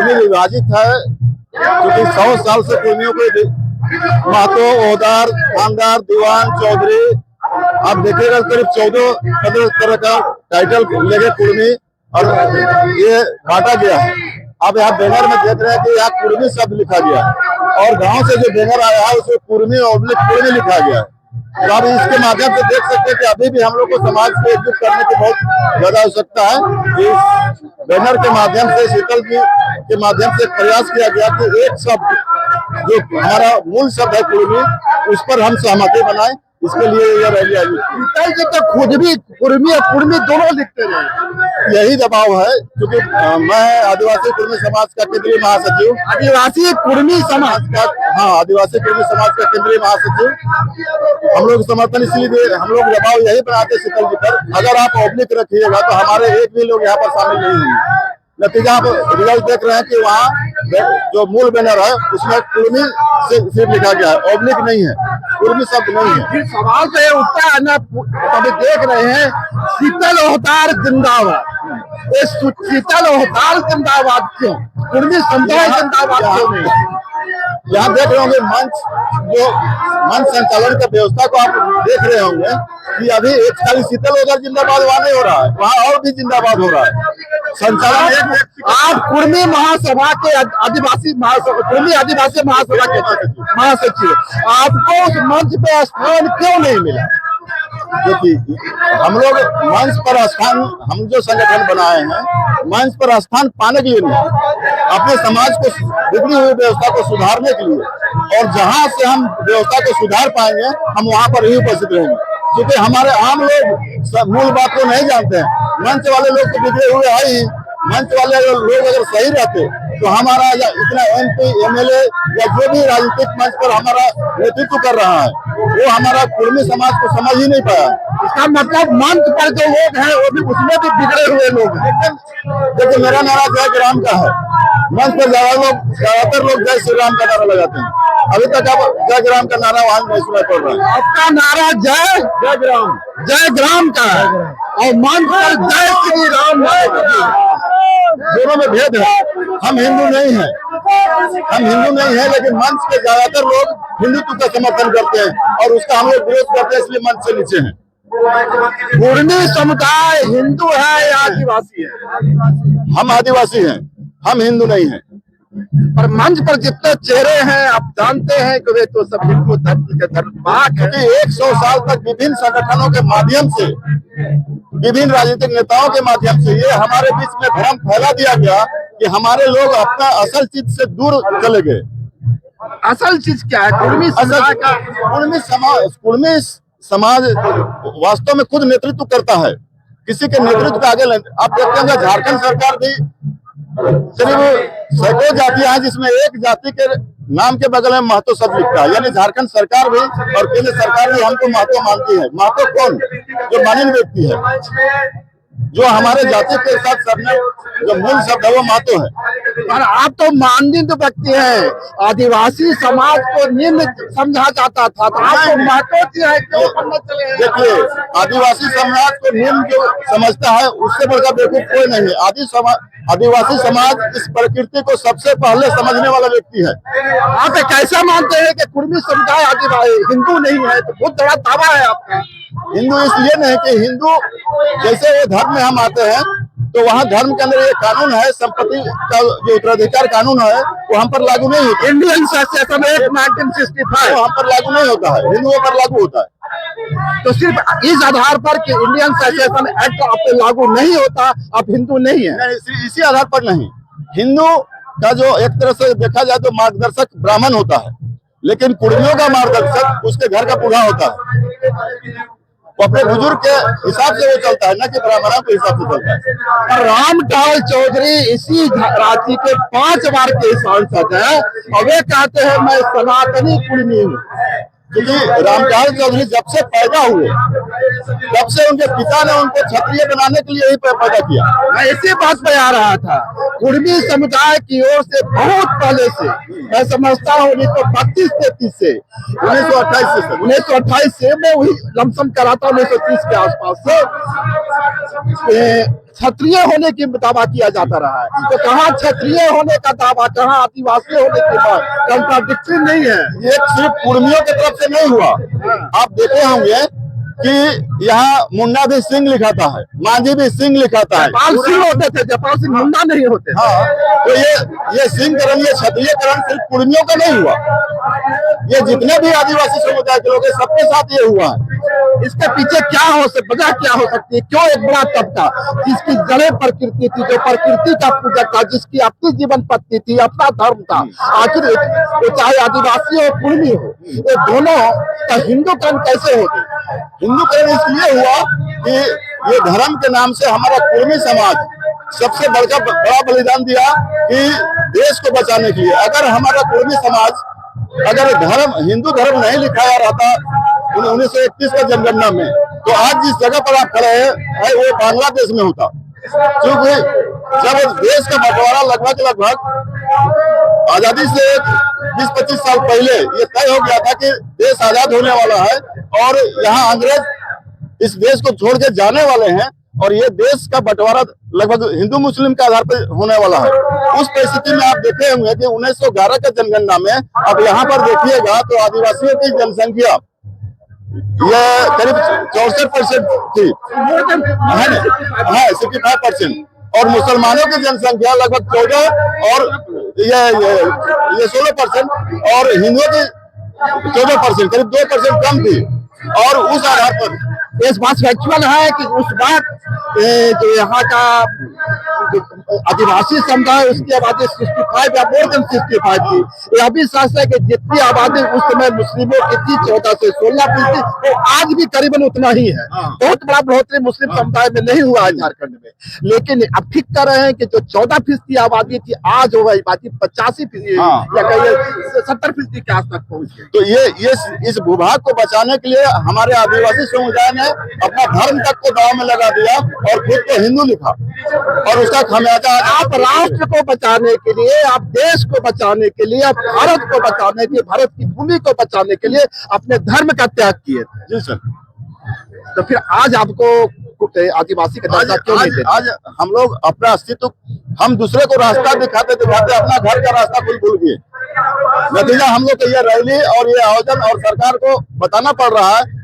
कुर्मी विभाजित है, क्योंकि 100 साल से कुर्मियों को महतो, ओहदार, थानदार, दीवान, चौधरी, आप देखिएगा करीब 14-15 तरह का टाइटल लेके कुर्मी और ये बांटा गया है। अब यहाँ बैनर में देख रहे हैं कि यहाँ कुर्मी शब्द लिखा गया है और गांव से जो बैनर आया है उसमें कुर्मी और कुर्मी लिखा गया है। तो आप इसके माध्यम से देख सकते हैं कि अभी भी हम लोग को समाज को एकजुट करने की बहुत ज्यादा आवश्यकता है। इस बैनर के माध्यम से, शीतल जी के माध्यम से प्रयास किया गया कि एक शब्द जो हमारा मूल शब्द है कुर्मी, उस पर हम सहमति बनाए। इसके लिए यह रैली आई। शीतल जी तो खुद भी कुर्मी और कुर्मी दोनों लिखते रहे। यही दबाव है, क्योंकि मैं आदिवासी कुर्मी समाज का केंद्रीय महासचिव, आदिवासी कुर्मी समाज का, हाँ, आदिवासी कुर्मी समाज का केंद्रीय महासचिव, हम लोग समर्थन इसलिए हम लोग दबाव यही बनाते शीतल जी पर, अगर आप ऑब्लिक रखिएगा तो हमारे एक भी लोग यहाँ पर शामिल नहीं होंगे। नतीजा आप रिजल्ट देख रहे हैं कि वहाँ जो मूल बैनर है उसमें कुर्मी से सिर्फ लिखा गया है, ऑब्लिक नहीं है, कुर्मी शब्द नहीं है। फिर सवाल तो ये उठता है ना, अभी देख रहे हैं शीतल ओहदार जिंदाबाद, ये शीतल ओहदार जिंदाबाद क्यों, कुर्मी समुदाय जिंदाबाद क्यों नहीं? यहाँ देख रहे होंगे मंच संचालन का व्यवस्था को आप देख रहे होंगे कि अभी एक खाली शीतल ओहदार जिंदाबाद वहाँ नहीं हो रहा है, वहाँ और भी जिंदाबाद हो रहा है। संचालन आप कुर्मी महासभा के आदिवासी महासभा, कुर्मी आदिवासी महासभा के महासचिव, आपको उस मंच पे स्थान क्यों नहीं मिला? देखिए, हम लोग मंच पर स्थान, हम जो संगठन बनाए हैं मंच पर स्थान पाने के लिए नहीं, अपने समाज को बिगड़ी हुई व्यवस्था को सुधारने के लिए, और जहां से हम व्यवस्था को सुधार पाएंगे हम वहां पर ही उपस्थित रहेंगे। क्योंकि हमारे आम लोग मूल बात को नहीं जानते हैं, मंच वाले लोग तो बिगड़े हुए है ही। मंच वाले लोग अगर सही रहते तो हमारा इतना MP, MLA या जो भी राजनीतिक मंच पर हमारा नेतृत्व कर रहा है वो हमारा कुर्मी समाज को समझ ही नहीं पाया। इसका मतलब मंच पर जो लोग हैं वो भी उसमें भी बिगड़े हुए लोग हैं। देखिए, मेरा नारा जय ग्राम का है, मंच पर ज्यादातर लोग जय श्री राम का नारा लगाते हैं। अभी तक अब जय ग्राम का नारा वहां नहीं सुनाई पड़ रहा है। आपका नारा जय ग्राम का है और मंच पर जय श्री राम। दोनों में भेद है। हम हिंदू नहीं है, लेकिन मंच के ज्यादातर लोग हिंदुत्व का समर्थन करते हैं और उसका हम लोग विरोध करते हैं, इसलिए मंच से नीचे हैं। कुर्मी समुदाय हिंदू है या आदिवासी है? हम आदिवासी हैं, हम हिंदू नहीं हैं। पर मंच पर जितने चेहरे हैं आप जानते हैं कि वे तो सब हिंदू धर्म के धर्मवाहक हैं। 100 साल तक विभिन्न संगठनों के माध्यम से, विभिन्न राजनीतिक नेताओं के माध्यम से ये हमारे बीच में भ्रम फैला दिया गया कि हमारे लोग अपना असल चीज से दूर चले गए। असल चीज क्या है? कुर्मी समाज वास्तव में खुद नेतृत्व करता है, किसी के नेतृत्व के आगे आप देखते हैं झारखंड सरकार भी करीब सैकड़ों जातियां हैं जिसमें एक जाति के नाम के बगल में महतो शब्द लिखता है। यानी झारखंड सरकार भी और केंद्र सरकार भी हमको महतो मानती है। महतो कौन? जो माननीय व्यक्ति है, जो हमारे जाति के साथ सबने जो मूल शब्द है वो महतो है। और आप तो माननीय व्यक्ति हैं, आदिवासी समाज को निम्न समझा जाता था, तो आपको महतो है क्यों करना चले? देखिए, आदिवासी समाज को निम्न जो समझता है उससे बढ़कर बेवकूफ कोई नहीं है। आदिवासी समाज इस प्रकृति को सबसे पहले समझने वाला व्यक्ति है। आप कैसा मानते हैं कि कुर्मी समुदाय आदिवासी हिंदू नहीं है? तो बहुत बड़ा दावा है आपका। हिंदू इसलिए नहीं कि हिंदू जैसे वो धर्म में हम आते हैं तो वहाँ धर्म के अंदर ये कानून है, संपत्ति का जो उत्तराधिकार कानून है वो हम पर लागू नहीं होता। इंडियन सेशन एक्ट 1965 हम पर लागू नहीं होता है, हिंदुओं पर लागू होता है। तो सिर्फ इस आधार पर कि इंडियन सेशन एक्ट आप पे लागू नहीं होता आप हिंदू नहीं है? इसी आधार पर नहीं। हिंदू का जो एक तरह से देखा जाए तो मार्गदर्शक ब्राह्मण होता है, लेकिन कुर्मियों का मार्गदर्शक उसके घर का बूढ़ा होता है। वो अपने बुजुर्ग के हिसाब से वो चलता है, न कि ब्राह्मणों के हिसाब से चलता है। और रामटाल चौधरी इसी राज्य के 5 बार के सांसद हैं और वे कहते हैं मैं सनातनी कुर्मी हूँ। क्योंकि रामटाल चौधरी जब से पैदा हुए तब से उनके पिता ने उनको क्षत्रिय बनाने के लिए ही पैदा किया। मैं इसी बात पे आ रहा था। कुर्मी समुदाय की ओर से बहुत पहले से, मैं समझता हूँ 1932-33 से, 1928 से मैं वही लमसम कराता 1930 के आसपास से क्षत्रिय होने की दावा किया जाता रहा है। तो कहाँ क्षत्रिय होने का दावा, कहाँ आदिवासी होने की बात, कंट्राडिक्शन नहीं है। ये सिर्फ कुर्मियों की तरफ से नहीं हुआ। आप देखे होंगे कि यहाँ मुन्ना भी सिंह लिखाता है, मांझी भी सिंह लिखाता है। जयपाल सिंह होते थे, जयपाल सिंह मुन्ना नहीं होते। हाँ, तो ये सिंहकरण, ये क्षत्रियकरण सिर्फ कुर्मियों का नहीं हुआ, ये जितने भी आदिवासी समुदाय के लोग हैं सबके साथ ये हुआ है। इसके पीछे क्या हो सकता, वजह क्या हो सकती है? क्यों एक बड़ा तबका जिसकी जड़ें प्रकृति थी, जो प्रकृति का पूजक था, जिसकी अपनी जीवन पद्धति थी, अपना धर्म था, आखिर वो चाहे आदिवासी हो कुर्मी हो, ये दोनों का हिंदूकरण कैसे हो गए? हिंदूकरण इसलिए हुआ कि ये धर्म के नाम से हमारा कुर्मी समाज सबसे बड़ा बलिदान दिया कि देश को बचाने के लिए। अगर हमारा कुर्मी समाज अगर हिंदू धर्म नहीं लिखाया रहता 1931 का जनगणना में, तो आज जिस जगह पर आप खड़े हैं वो बांग्लादेश में होता। क्योंकि जब देश का बंटवारा लगभग आजादी से 20-25 साल पहले ये तय हो गया था कि देश आजाद होने वाला है और यहाँ अंग्रेज इस देश को छोड़ के जाने वाले हैं, और ये देश का बंटवारा लगभग हिंदू मुस्लिम के आधार पर होने वाला है। उस परिस्थिति में आप देखे होंगे कि 1911 के जनगणना में अब यहाँ पर देखिएगा तो आदिवासियों की जनसंख्या ये करीब 64% थी, है 65%, और मुसलमानों की जनसंख्या लगभग 14 और ये 16%, और हिंदुओं की 14%, करीब 2% कम थी। और उस आधार पर इस बात फैक्चुअल है कि उस बात जो यहाँ का आदिवासी समुदाय उसकी आबादी 65 या मोर देन 65 थी। यह भी सच है कि जितनी आबादी उस समय मुस्लिमों की थी 14 से 16%, वो आज भी करीबन उतना ही है। बहुत बड़ा बढ़ोतरी मुस्लिम समुदाय में नहीं हुआ है झारखंड में, लेकिन अब ठीक कर रहे हैं कि जो 14% आबादी थी आज वो आबादी 85% या कहिए 70% के आसपास पहुंच गई। तो ये इस भूभाग को बचाने के लिए हमारे आदिवासी समुदाय ने अपना धर्म तक को दांव में लगा दिया और खुद को हिंदू लिखा, और उसका खामियाजा आप राष्ट्र को बचाने के लिए, आप देश को बचाने के लिए, आप भारत को बचाने के लिए, भारत की भूमि को बचाने के लिए अपने धर्म का त्याग किए थे। जी सर। तो फिर आज आपको आदिवासी का दर्जा क्यों नहीं देते? आज हम लोग अपना अस्तित्व, हम दूसरे को रास्ता दिखाते अपना घर का रास्ता भूल गए। नतीजा हम लोग को यह रैली और ये आयोजन और सरकार को बताना पड़ रहा है